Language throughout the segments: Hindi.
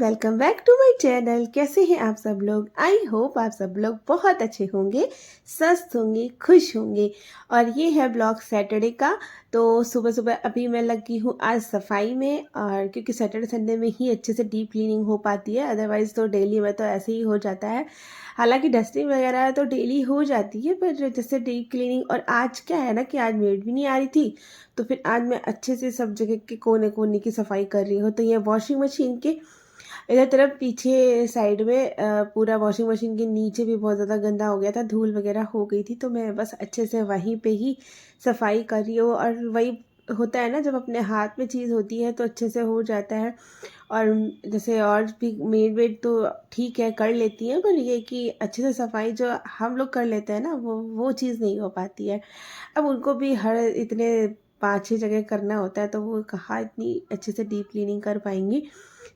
Welcome back to my channel. कैसे हैं आप सब लोग? आई होप आप सब लोग बहुत अच्छे होंगे, स्वस्थ होंगे, खुश होंगे। और ये है ब्लॉग सैटरडे का। तो सुबह सुबह अभी मैं लगी हूँ आज सफाई में, और क्योंकि सैटरडे संडे में ही अच्छे से डीप क्लीनिंग हो पाती है, अदरवाइज़ तो डेली में तो ऐसे ही हो जाता है। हालांकि डस्टिंग वगैरह तो डेली हो जाती है, पर जैसे डीप क्लीनिंग, और आज क्या है ना कि आज मेड भी नहीं आ रही थी, तो फिर आज मैं अच्छे से सब जगह के कोने कोने की सफाई कर रही हूँ। तो ये वॉशिंग मशीन के इधर तरफ पीछे साइड में पूरा वॉशिंग मशीन के नीचे भी बहुत ज़्यादा गंदा हो गया था, धूल वगैरह हो गई थी, तो मैं बस अच्छे से वहीं पे ही सफाई कर रही हूँ। और वही होता है ना, जब अपने हाथ में चीज़ होती है तो अच्छे से हो जाता है। और जैसे और भी मेड वेड तो ठीक है कर लेती हैं, पर ये कि अच्छे से सफाई जो हम लोग कर लेते हैं ना, वो चीज़ नहीं हो पाती है। अब उनको भी हर इतने 5-6 जगह करना होता है, तो वो कहाँ इतनी अच्छे से डीप क्लीनिंग कर पाएंगी।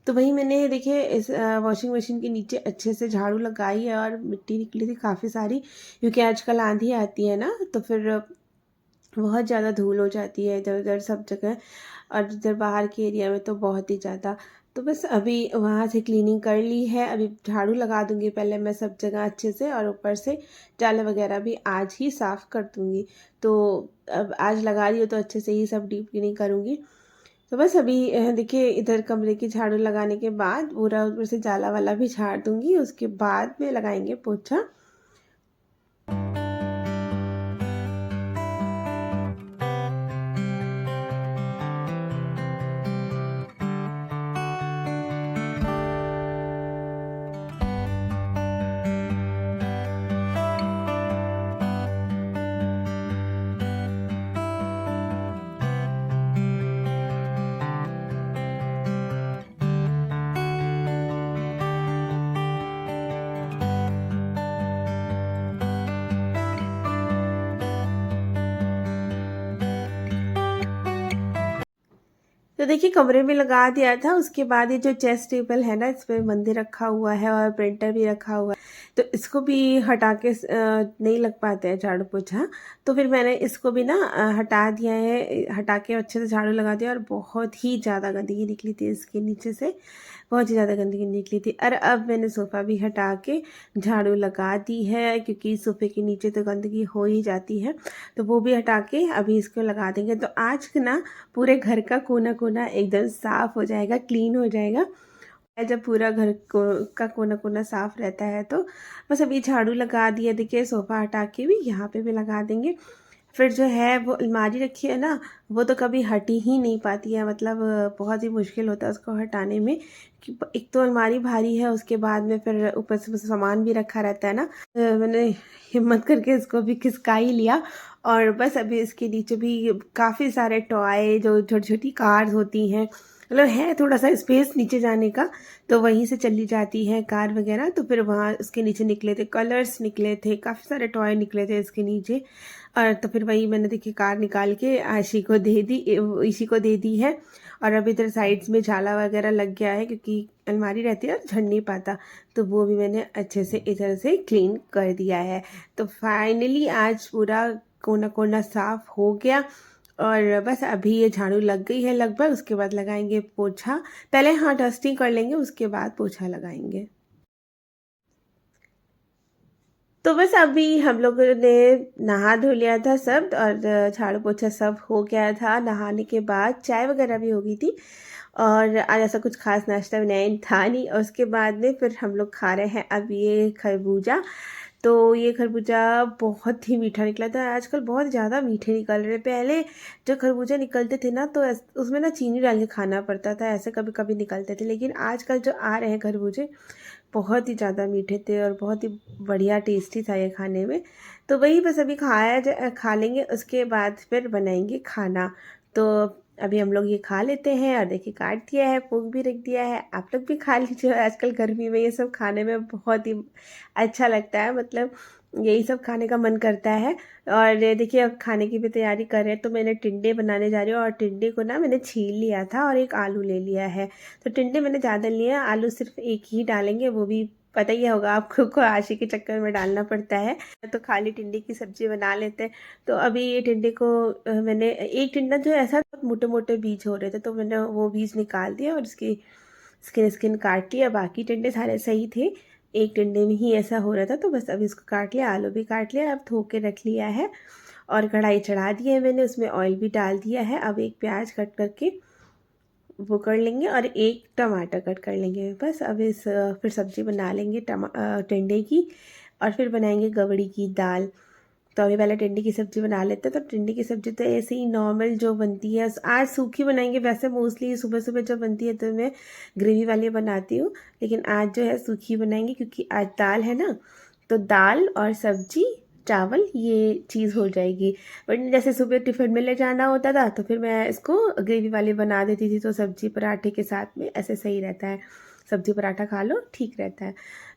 तो वही मैंने देखिए इस वॉशिंग मशीन के नीचे अच्छे से झाड़ू लगाई है, और मिट्टी निकली थी काफ़ी सारी, क्योंकि आजकल आंधी आती है ना, तो फिर बहुत ज़्यादा धूल हो जाती है इधर उधर सब जगह। और इधर बाहर के एरिया में तो बहुत ही ज़्यादा। तो बस अभी वहाँ से क्लीनिंग कर ली है, अभी झाड़ू लगा दूंगी पहले मैं सब जगह अच्छे से, और ऊपर से जाले वगैरह भी आज ही साफ़ कर दूंगी। तो अब आज लगा रही हूँ तो अच्छे से ही सब डीप क्लीनिंग करूँगी। तो बस अभी देखिए इधर कमरे की झाड़ू लगाने के बाद पूरा ऊपर से जाला वाला भी झाड़ दूंगी, उसके बाद में लगाएंगे पोछा। तो देखिए कमरे में लगा दिया था, उसके बाद ये जो चेस्ट टेबल है ना, इस पे मंदिर रखा हुआ है और प्रिंटर भी रखा हुआ है, तो इसको भी हटा के नहीं लग पाते हैं झाड़ू पोछा। तो फिर मैंने इसको भी ना हटा दिया है, हटा के अच्छे से झाड़ू लगा दिया, और बहुत ही ज़्यादा गंदगी निकली थी इसके नीचे से, बहुत ही ज़्यादा गंदगी निकली थी। और अब मैंने सोफ़ा भी हटा के झाड़ू लगा दी है, क्योंकि सोफ़े के नीचे तो गंदगी हो ही जाती है, तो वो भी हटा के अभी इसको लगा देंगे। तो आज ना पूरे घर का कोना कोना एकदम साफ हो जाएगा, क्लीन हो जाएगा। जब पूरा घर का कोना कोना साफ रहता है तो बस अभी झाड़ू लगा दिया, देखिए सोफ़ा हटा के भी यहाँ पे भी लगा देंगे। फिर जो है वो अलमारी रखी है ना, वो तो कभी हटी ही नहीं पाती है, मतलब बहुत ही मुश्किल होता है उसको हटाने में, कि एक तो अलमारी भारी है, उसके बाद में फिर ऊपर से सामान भी रखा रहता है ना। मैंने हिम्मत करके इसको भी खिसका ही लिया। और बस अभी इसके नीचे भी काफ़ी सारे टॉय, जो छोटी छोटी कार्स होती हैं, मतलब है थोड़ा सा स्पेस नीचे जाने का, तो वहीं से चली जाती है कार वगैरह। तो फिर वहाँ उसके नीचे निकले थे कलर्स, निकले थे काफ़ी सारे टॉय, निकले थे इसके नीचे। और तो फिर वही मैंने देखी कार निकाल के आशी को दे दी, इसी को दे दी है। और अब इधर साइड्स में झाला वगैरह लग गया है, क्योंकि अलमारी रहती है झड़ नहीं पाता, तो वो भी मैंने अच्छे से इधर से क्लीन कर दिया है। तो फाइनली आज पूरा कोना कोना साफ हो गया। और बस अभी ये झाड़ू लग गई है लगभग, उसके बाद लगाएंगे पोछा। पहले हाँ डस्टिंग कर लेंगे, उसके बाद पोछा लगाएंगे। तो बस अभी हम लोगों ने नहा धो लिया था सब, और झाड़ू पोछा सब हो गया था। नहाने के बाद चाय वगैरह भी हो गई थी, और आज ऐसा कुछ खास नाश्ता बनाया था नहीं। और उसके बाद में फिर हम लोग खा रहे हैं अब ये खरबूजा। तो ये खरबूजा बहुत ही मीठा निकला था, आजकल बहुत ज़्यादा मीठे निकल रहे हैं। पहले जो खरबूजा निकलते थे ना, तो उसमें ना चीनी डाल के खाना पड़ता था, ऐसे कभी कभी निकलते थे, लेकिन आजकल जो आ रहे हैं खरबूजे बहुत ही ज़्यादा मीठे थे, और बहुत ही बढ़िया टेस्टी था ये खाने में। तो वही बस अभी खा लेंगे, उसके बाद फिर बनाएंगे खाना। तो अभी हम लोग ये खा लेते हैं, और देखिए काट दिया है, पूक भी रख दिया है, आप लोग भी खा लीजिए। आजकल गर्मी में ये सब खाने में बहुत ही अच्छा लगता है, मतलब यही सब खाने का मन करता है। और ये देखिए अब खाने की भी तैयारी कर रहे हैं, तो मैंने टिंडे बनाने जा रही हूँ, और टिंडे को ना मैंने छील लिया था, और एक आलू ले लिया है। तो टिंडे मैंने ज़्यादा लिए हैं, आलू सिर्फ एक ही डालेंगे, वो भी पता ही होगा आपको को आशी के चक्कर में डालना पड़ता है, तो खाली टिंडे की सब्जी बना लेते हैं। तो अभी ये टिंडे को मैंने एक टिंडा जो ऐसा मोटे मोटे बीज हो रहे थे, तो मैंने वो बीज निकाल दिया, और इसकी स्किन स्किन काट लिया, बाकी टिंडे सारे सही थे, एक टिंडे में ही ऐसा हो रहा था, तो बस अब इसको काट लिया। आलू भी काट लिया, अब धो के रख लिया है और कढ़ाई चढ़ा दी है मैंने, उसमें ऑयल भी डाल दिया है। अब एक प्याज कट करके वो कर लेंगे और एक टमाटर कट कर लेंगे, बस। अब फिर सब्ज़ी बना लेंगे टिंडे की, और फिर बनाएंगे गवड़ी की दाल। तो अभी पहले टिंडे की सब्ज़ी बना लेते हैं। तो टिंडे की सब्ज़ी तो ऐसे ही नॉर्मल जो बनती है, आज सूखी बनाएंगे। वैसे मोस्टली सुबह सुबह जब बनती है तो मैं ग्रेवी वाली बनाती हूँ, लेकिन आज जो है सूखी बनाएंगे, क्योंकि आज दाल है ना, तो दाल और सब्ज़ी चावल ये चीज़ हो जाएगी। बट जैसे सुबह टिफ़िन में ले जाना होता था तो फिर मैं इसको ग्रेवी वाली बना देती थी, तो सब्ज़ी पराठे के साथ में ऐसे सही रहता है, सब्ज़ी पराठा खा लो, ठीक रहता है।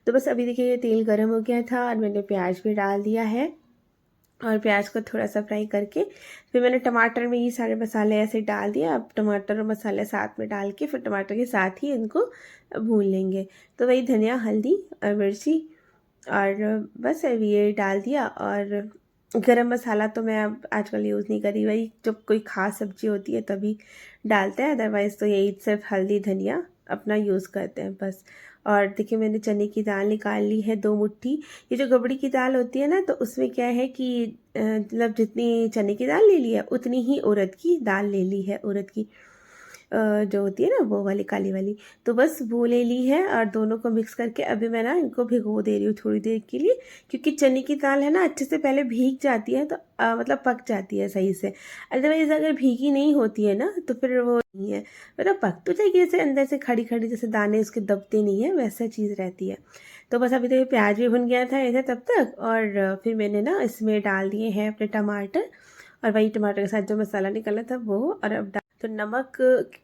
तो बस अभी देखिए तेल गर्म हो गया था और मैंने प्याज भी डाल दिया है, और प्याज को थोड़ा सा फ्राई करके फिर मैंने टमाटर में ये सारे मसाले ऐसे डाल दिए। अब टमाटर और मसाले साथ में डाल के फिर टमाटर के साथ ही इनको भून लेंगे। तो वही धनिया, हल्दी और मिर्ची और बस अब ये डाल दिया। और गरम मसाला तो मैं अब आजकल यूज़ नहीं करी, वही जब कोई ख़ास सब्ज़ी होती है तभी डालते हैं, अदरवाइज़ तो यही सिर्फ हल्दी धनिया अपना यूज़ करते हैं बस। और देखिए मैंने चने की दाल निकाल ली है 2 मुट्ठी। ये जो गबड़ी की दाल होती है ना, तो उसमें क्या है कि मतलब जितनी चने की दाल ले ली है उतनी ही उड़द की दाल ले ली है, उड़द की जो होती है ना वो वाली काली वाली, तो बस वो ले ली है। और दोनों को मिक्स करके अभी मैं ना इनको भिगो दे रही हूँ थोड़ी देर के लिए, क्योंकि चने की दाल है ना अच्छे से पहले भीग जाती है, तो मतलब पक जाती है सही से। अदरवाइज़ अगर भीगी नहीं होती है ना तो फिर वो नहीं है, मतलब पक तो जाएगी जैसे अंदर से खड़ी खड़ी, जैसे दाने उसके दबते नहीं है वैसा चीज़ रहती है। तो बस अभी तो ये प्याज भी भुन गया था ऐसे तब तक, और फिर मैंने ना इसमें डाल दिए हैं अपने टमाटर, और वही टमाटर के साथ जो मसाला निकला था वो। और अब तो नमक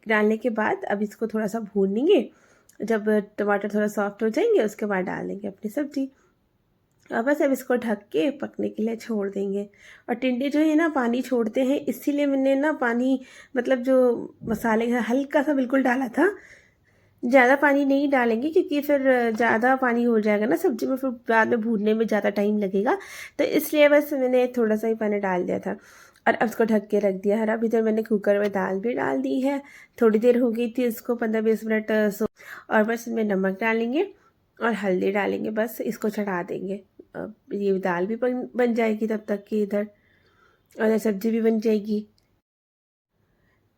डालने के बाद अब इसको थोड़ा सा भूनेंगे, जब टमाटर थोड़ा सॉफ्ट हो जाएंगे उसके बाद डाल देंगे अपनी सब्ज़ी, और बस अब इसको ढक के पकने के लिए छोड़ देंगे। और टिंडे जो है ना पानी छोड़ते हैं, इसीलिए मैंने ना पानी मतलब जो मसाले का हल्का सा बिल्कुल डाला था, ज़्यादा पानी नहीं डालेंगे क्योंकि फिर ज़्यादा पानी हो जाएगा ना सब्ज़ी में, फिर बाद में भूनने में ज़्यादा टाइम लगेगा, तो इसलिए बस मैंने थोड़ा सा ही पानी डाल दिया था। और अब इसको ढक के रख दिया है। अब इधर मैंने कुकर में दाल भी डाल दी है, थोड़ी देर हो गई थी इसको 15-20 मिनट और बस इसमें नमक डालेंगे और हल्दी डालेंगे, बस इसको चढ़ा देंगे। अब ये दाल भी बन जाएगी तब तक कि इधर, और सब्ज़ी भी बन जाएगी।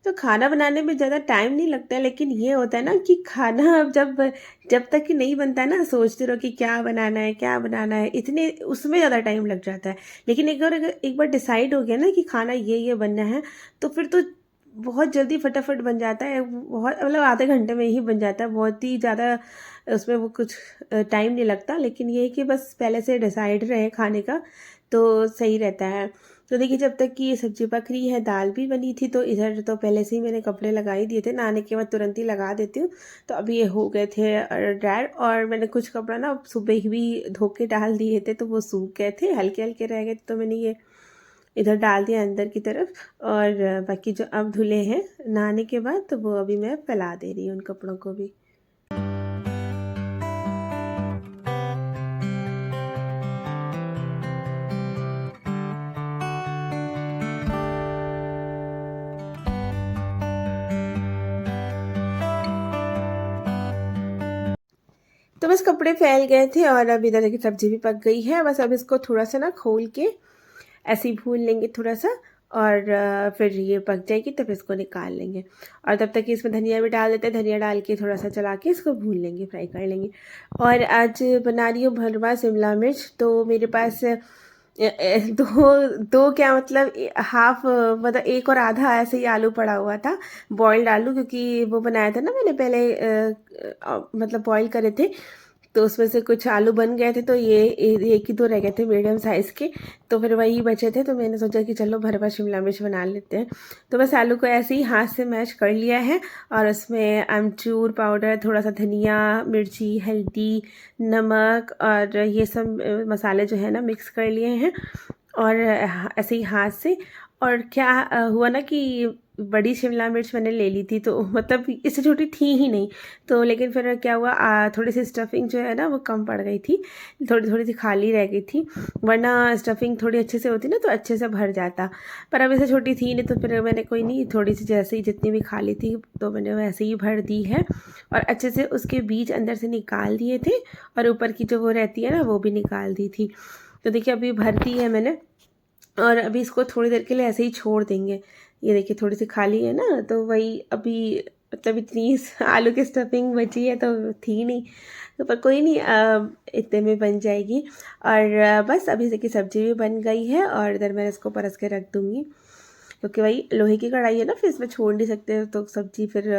तो खाना बनाने में ज़्यादा टाइम नहीं लगता है, लेकिन ये होता है ना कि खाना अब जब जब तक कि नहीं बनता है ना, सोचते रहो कि क्या बनाना है क्या बनाना है, इतने उसमें ज़्यादा टाइम लग जाता है। लेकिन एक बार डिसाइड हो गया ना कि खाना ये बनना है, तो फिर तो बहुत जल्दी फटाफट बन जाता है, बहुत मतलब आधे घंटे में ही बन जाता है, बहुत ही ज़्यादा उसमें वो कुछ टाइम नहीं लगता। लेकिन ये है कि बस पहले से डिसाइड रहे खाने का तो सही रहता है। तो देखिए जब तक कि ये सब्ज़ी पक रही है, दाल भी बनी थी, तो इधर तो पहले से ही मैंने कपड़े लगा ही दिए थे, नहाने के बाद तुरंत ही लगा देती हूँ। तो अभी ये हो गए थे ड्रायर, और मैंने कुछ कपड़ा ना सुबह ही भी धो के डाल दिए थे, तो वो सूख गए थे, हल्के हल्के रह गए थे, तो मैंने ये इधर डाल दिया अंदर की तरफ। और बाकी जो अब धुले हैं नहाने के बाद, तो वो अभी मैं फैला दे रही हूँ उन कपड़ों को भी। तो बस कपड़े फैल गए थे और अब इधर की सब्ज़ी भी पक गई है, बस अब इसको थोड़ा सा ना खोल के ऐसे ही भून लेंगे थोड़ा सा, और फिर ये पक जाएगी तब इसको निकाल लेंगे। और तब तक कि इसमें धनिया भी डाल देते हैं, धनिया डाल के थोड़ा सा चला के इसको भून लेंगे, फ्राई कर लेंगे। और आज बना रही हूँ भरवा शिमला मिर्च। तो मेरे पास दो दो क्या मतलब हाफ, मतलब एक और आधा ऐसे ही आलू पड़ा हुआ था, बॉइल्ड आलू, क्योंकि वो बनाया था ना मैंने पहले मतलब बॉईल करे थे, तो उसमें से कुछ आलू बन गए थे, तो ये एक ही दो रह गए थे मीडियम साइज़ के, तो फिर वही बचे थे, तो मैंने सोचा कि चलो भरवा शिमला मिर्च बना लेते हैं। तो बस आलू को ऐसे ही हाथ से मैश कर लिया है, और उसमें अमचूर पाउडर, थोड़ा सा धनिया, मिर्ची, हल्दी, नमक और ये सब मसाले जो है ना मिक्स कर लिए हैं। और ऐसे ही हाथ से। और क्या हुआ ना कि बड़ी शिमला मिर्च मैंने ले ली थी, तो मतलब इससे छोटी थी ही नहीं। तो लेकिन फिर क्या हुआ, थोड़ी सी स्टफिंग जो है ना वो कम पड़ गई थी, थोड़ी थोड़ी सी खाली रह गई थी। वरना स्टफिंग थोड़ी अच्छे से होती ना तो अच्छे से भर जाता। पर अब इसे छोटी थी नहीं, तो फिर मैंने कोई नहीं, थोड़ी सी जैसे ही जितनी भी खाली थी तो मैंने वैसे ही भर दी है। और अच्छे से उसके बीज अंदर से निकाल दिए थे, और ऊपर की जो वो रहती है ना वो भी निकाल दी थी। तो देखिए अभी भर दी है मैंने, और अभी इसको थोड़ी देर के लिए ऐसे ही छोड़ देंगे। ये देखिए थोड़ी सी खाली है ना, तो वही अभी मतलब इतनी आलू की स्टफिंग बची है तो थी नहीं, तो पर कोई नहीं, इतने में बन जाएगी। और बस अभी देखिए सब्जी भी बन गई है, और इधर मैं इसको परस के रख दूँगी, क्योंकि वही लोहे की कढ़ाई है ना, फिर इसमें छोड़ नहीं सकते, तो सब्जी फिर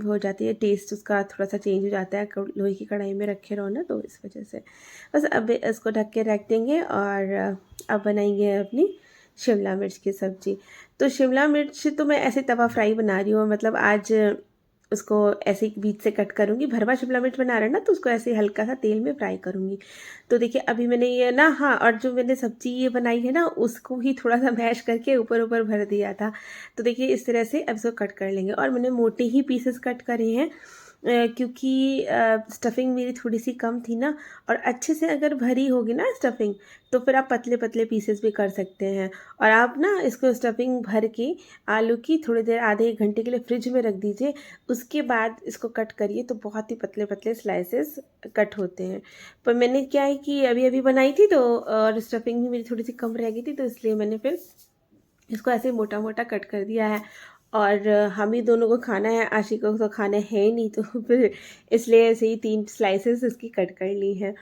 हो जाती है, टेस्ट उसका थोड़ा सा चेंज हो जाता है लोहे की कढ़ाई में रखे रहो ना, तो इस वजह से बस अब इसको ढक के रख देंगे। और अब बनाएंगे अपनी शिमला मिर्च की सब्जी। तो शिमला मिर्च तो मैं ऐसे तवा फ्राई बना रही हूँ, मतलब आज उसको ऐसे ही बीच से कट करूँगी। भरवा शिमला मिर्च बना रहे हैं ना, तो उसको ऐसे हल्का सा तेल में फ्राई करूँगी। तो देखिए अभी मैंने ये ना, हाँ, और जो मैंने सब्जी ये बनाई है ना उसको ही थोड़ा सा मैश करके ऊपर ऊपर भर दिया था। तो देखिए इस तरह से अब इसको कट कर लेंगे, और मैंने मोटे ही पीसेस कट करे हैं, क्योंकि स्टफिंग मेरी थोड़ी सी कम थी ना। और अच्छे से अगर भरी होगी ना स्टफिंग, तो फिर आप पतले पतले पीसेस भी कर सकते हैं। और आप ना इसको स्टफिंग भर के आलू की थोड़ी देर, आधे एक घंटे के लिए फ्रिज में रख दीजिए। उसके बाद इसको कट करिए तो बहुत ही पतले पतले स्लाइसेस कट होते हैं। पर मैंने क्या है कि अभी अभी बनाई थी, तो और स्टफिंग भी मेरी थोड़ी सी कम रह गई थी, तो इसलिए मैंने फिर इसको ऐसे मोटा मोटा कट कर दिया है। और हम ही दोनों को खाना है, आशी को तो खाना है ही नहीं, तो फिर इसलिए ऐसे ही 3 स्लाइसेस इसकी कट कर ली हैं।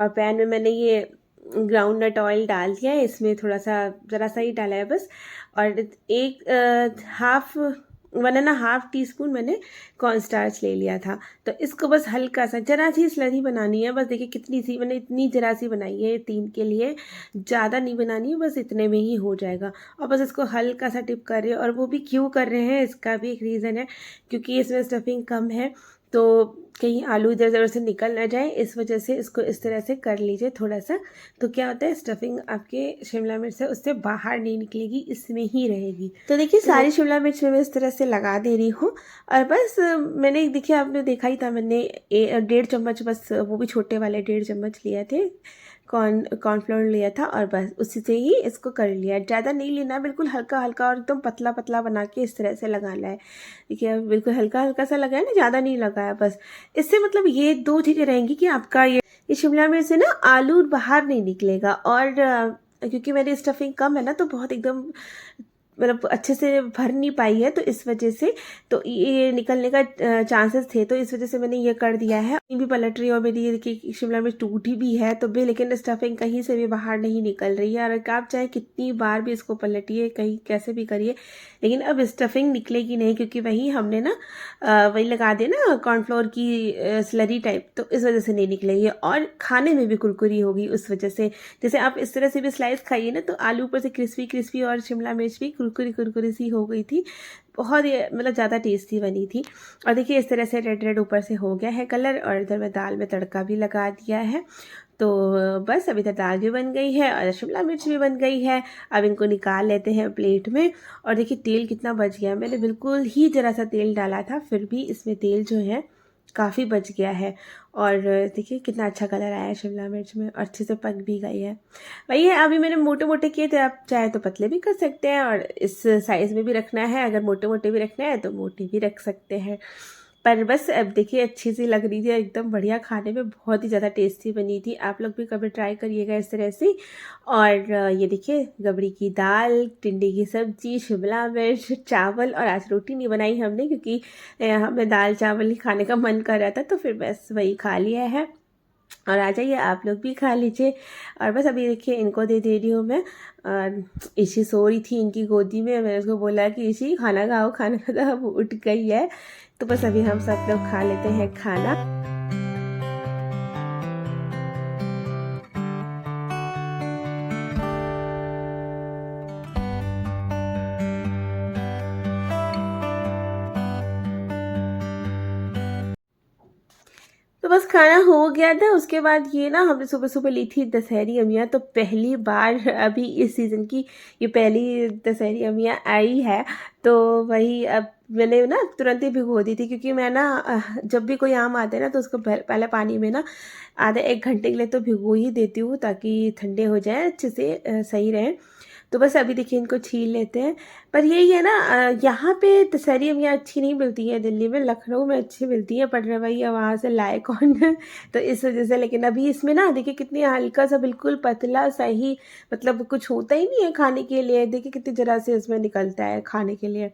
और पैन में मैंने ये ग्राउंड नट ऑयल डाल दिया है, इसमें थोड़ा सा, ज़रा सा ही डाला है बस। और एक हाफ 1.5 टीस्पून मैंने कॉर्न स्टार्च ले लिया था। तो इसको बस हल्का सा, जरा सी स्लरी बनानी है बस। देखिए कितनी सी मैंने, इतनी जरा सी बनाई है 3 के लिए, ज़्यादा नहीं बनानी है, बस इतने में ही हो जाएगा। और बस इसको हल्का सा टिप कर रहे हैं। और वो भी क्यों कर रहे हैं, इसका भी एक रीज़न है, क्योंकि इसमें स्टफिंग कम है, तो कहीं आलू इधर उधर से निकल ना जाए, इस वजह से इसको इस तरह से कर लीजिए थोड़ा सा। तो क्या होता है, स्टफिंग आपके शिमला मिर्च से उससे बाहर नहीं निकलेगी, इसमें ही रहेगी। तो देखिए सारी शिमला मिर्च मैं इस तरह से लगा दे रही हूँ। और बस मैंने देखिए, आपने देखा ही था, मैंने 1.5 चम्मच, बस वो भी छोटे वाले 1.5 चम्मच लिए थे, कॉर्नफ्लोर लिया था, और बस उसी से ही इसको कर लिया। ज़्यादा नहीं लेना, बिल्कुल हल्का हल्का और एकदम पतला पतला बना के इस तरह से लगाना है। देखिए बिल्कुल हल्का हल्का सा लगाया ना, ज़्यादा नहीं लगाया बस। इससे मतलब ये 2 चीज़ें रहेंगी कि आपका ये शिमला मिर्च से ना आलू बाहर नहीं निकलेगा। और क्योंकि मेरी स्टफिंग कम है ना, तो बहुत एकदम मतलब अच्छे से भर नहीं पाई है, तो इस वजह से तो ये निकलने का चांसेस थे, तो इस वजह से मैंने ये कर दिया है। भी पलट रही है, और मेरी ये देखिए शिमला मिर्च टूटी भी है तो भी, लेकिन स्टफिंग कहीं से भी बाहर नहीं निकल रही है। और आप चाहे कितनी बार भी इसको पलटिए, कहीं कैसे भी करिए, लेकिन अब स्टफिंग निकलेगी नहीं, क्योंकि वही हमने ना वही लगा दिया ना कॉर्नफ्लोर की स्लरी टाइप, तो इस वजह से नहीं निकलेगी। और खाने में भी कुरकुरी होगी उस वजह से। जैसे आप इस तरह से भी स्लाइस खाइए ना, तो आलू ऊपर से क्रिस्पी क्रिस्पी, और शिमला मिर्च भी कुरकुरी कुरकुरी सी हो गई थी, बहुत ही मतलब ज़्यादा टेस्टी बनी थी। और देखिए इस तरह से रेड रेड ऊपर से हो गया है कलर। और इधर मैं दाल में तड़का भी लगा दिया है। तो बस अभी तक दाल भी बन गई है और शिमला मिर्च भी बन गई है। अब इनको निकाल लेते हैं प्लेट में। और देखिए तेल कितना बच गया, मैंने बिल्कुल ही ज़रा सा तेल डाला था, फिर भी इसमें तेल जो है काफ़ी बच गया है। और देखिए कितना अच्छा कलर आया है शिमला मिर्च में, और अच्छे से पक भी गई है। वही है, अभी मैंने मोटे मोटे किए थे, आप चाहे तो पतले भी कर सकते हैं, और इस साइज़ में भी रखना है, अगर मोटे मोटे भी रखना है तो मोटे भी रख सकते हैं। पर बस अब देखिए अच्छी सी लग रही थी, एकदम बढ़िया, खाने में बहुत ही ज़्यादा टेस्टी बनी थी। आप लोग भी कभी ट्राई करिएगा इस तरह से। और ये देखिए गबड़ी की दाल, टिंडे की सब्जी, शिमला मिर्च, चावल, और आज रोटी नहीं बनाई हमने, क्योंकि हमें दाल चावल ही खाने का मन कर रहा था, तो फिर बस वही खा लिया है। और आ जाइए आप लोग भी खा लीजिए। और बस अभी देखिए इनको दे रही हूँ मैं। और ईशी सो रही थी इनकी गोदी में, मैंने उसको बोला कि ईशी खाना खाओ, खाना खाओ, वो उठ गई है। तो बस अभी हम सब लोग खा लेते हैं खाना। तो बस खाना हो गया था। उसके बाद ये ना हमने सुबह सुबह ली थी दशहरी अमिया, तो पहली बार अभी इस सीज़न की ये पहली दशहरी अमिया आई है। तो वही अब मैंने ना तुरंत ही भिगो दी थी, क्योंकि मैं ना जब भी कोई आम आता है ना तो उसको पहले पानी में ना आधे 1 घंटे के लिए तो भिगो ही देती हूँ, ताकि ठंडे हो जाए अच्छे से, सही रहे। तो बस अभी देखिए इनको छील लेते हैं। पर यही है ना, यहाँ पे दशहरी अमियाँ अच्छी नहीं मिलती है दिल्ली में, लखनऊ में अच्छी मिलती है, पर भैया वहाँ से लाए कौन तो इस वजह से। लेकिन अभी इसमें ना देखिए कितनी हल्का सा, बिल्कुल पतला सा ही, मतलब कुछ होता ही नहीं है खाने के लिए। देखिए कितनी जरा से इसमें निकलता है खाने के लिए।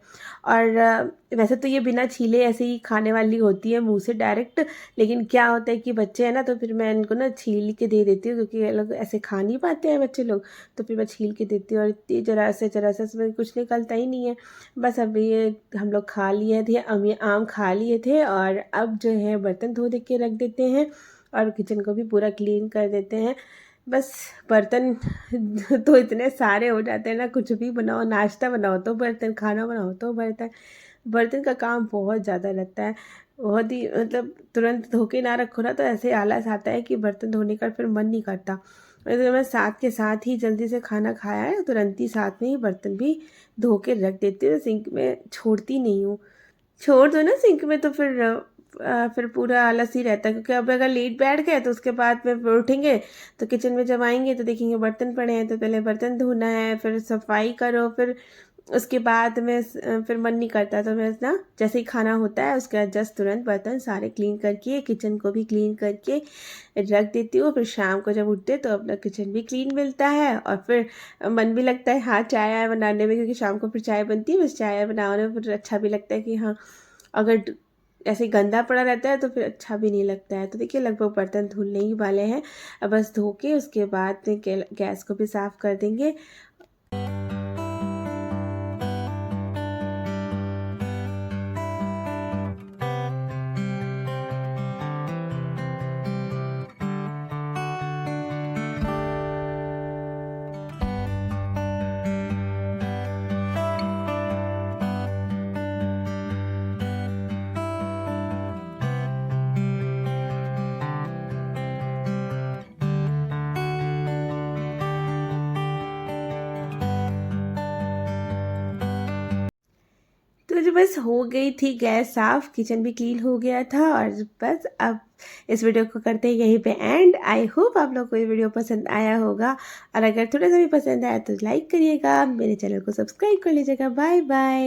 और वैसे तो ये बिना छीले ऐसे ही खाने वाली होती है मुँह से डायरेक्ट, लेकिन क्या होता है कि बच्चे हैं ना, तो फिर मैं इनको ना छील के दे देती हूँ, क्योंकि ये लोग ऐसे खा नहीं पाते हैं बच्चे लोग। तो फिर मैं छील के देती हूँ, और इतनी जरा से इसमें कुछ निकलता ही नहीं है। बस अब ये हम लोग खा लिए थे, आम खा लिए थे, और अब जो है बर्तन धो दे के रख देते हैं, और किचन को भी पूरा क्लीन कर देते हैं। बस बर्तन तो इतने सारे हो जाते हैं ना, कुछ भी बनाओ, नाश्ता बनाओ तो बर्तन, खाना बनाओ तो बर्तन। बर्तन का काम बहुत ज़्यादा रहता है, बहुत ही, मतलब तुरंत धो के ना रखो ना तो ऐसे आलस आता है कि बर्तन धोने का फिर मन नहीं करता। तो मैं साथ के साथ ही जल्दी से खाना खाया है, तुरंत ही साथ में ही बर्तन भी धो के रख देती हूँ, सिंक में छोड़ती नहीं हूँ। छोड़ दो ना सिंक में तो फिर पूरा आलस ही रहता है, क्योंकि अब अगर लेट बैठ गए तो उसके बाद में फिर उठेंगे तो किचन में जब आएंगे तो देखेंगे बर्तन पड़े हैं, तो पहले बर्तन धोना है, फिर सफाई करो, फिर उसके बाद में फिर मन नहीं करता। तो मैं ना जैसे ही खाना होता है उसके बाद जस्ट तुरंत बर्तन सारे क्लीन करके, किचन को भी क्लीन करके रख देती हूँ। फिर शाम को जब उठते तो अपना किचन भी क्लीन मिलता है, और फिर मन भी लगता है हाँ चाय बनाने में, क्योंकि शाम को फिर चाय बनती है, बस चाय बनाने में फिर अच्छा भी लगता है कि हाँ। अगर ऐसे गंदा पड़ा रहता है तो फिर अच्छा भी नहीं लगता है। तो देखिए लगभग बर्तन धुलने ही वाले हैं, अब बस धो के उसके बाद में गैस को भी साफ़ कर देंगे। तो जो बस हो गई थी गैस साफ़, किचन भी क्लीन हो गया था, और बस अब इस वीडियो को करते हैं यहीं पे एंड। आई होप आप लोग को ये वीडियो पसंद आया होगा, और अगर थोड़ा सा भी पसंद आया तो लाइक करिएगा, मेरे चैनल को सब्सक्राइब कर लीजिएगा। Bye bye.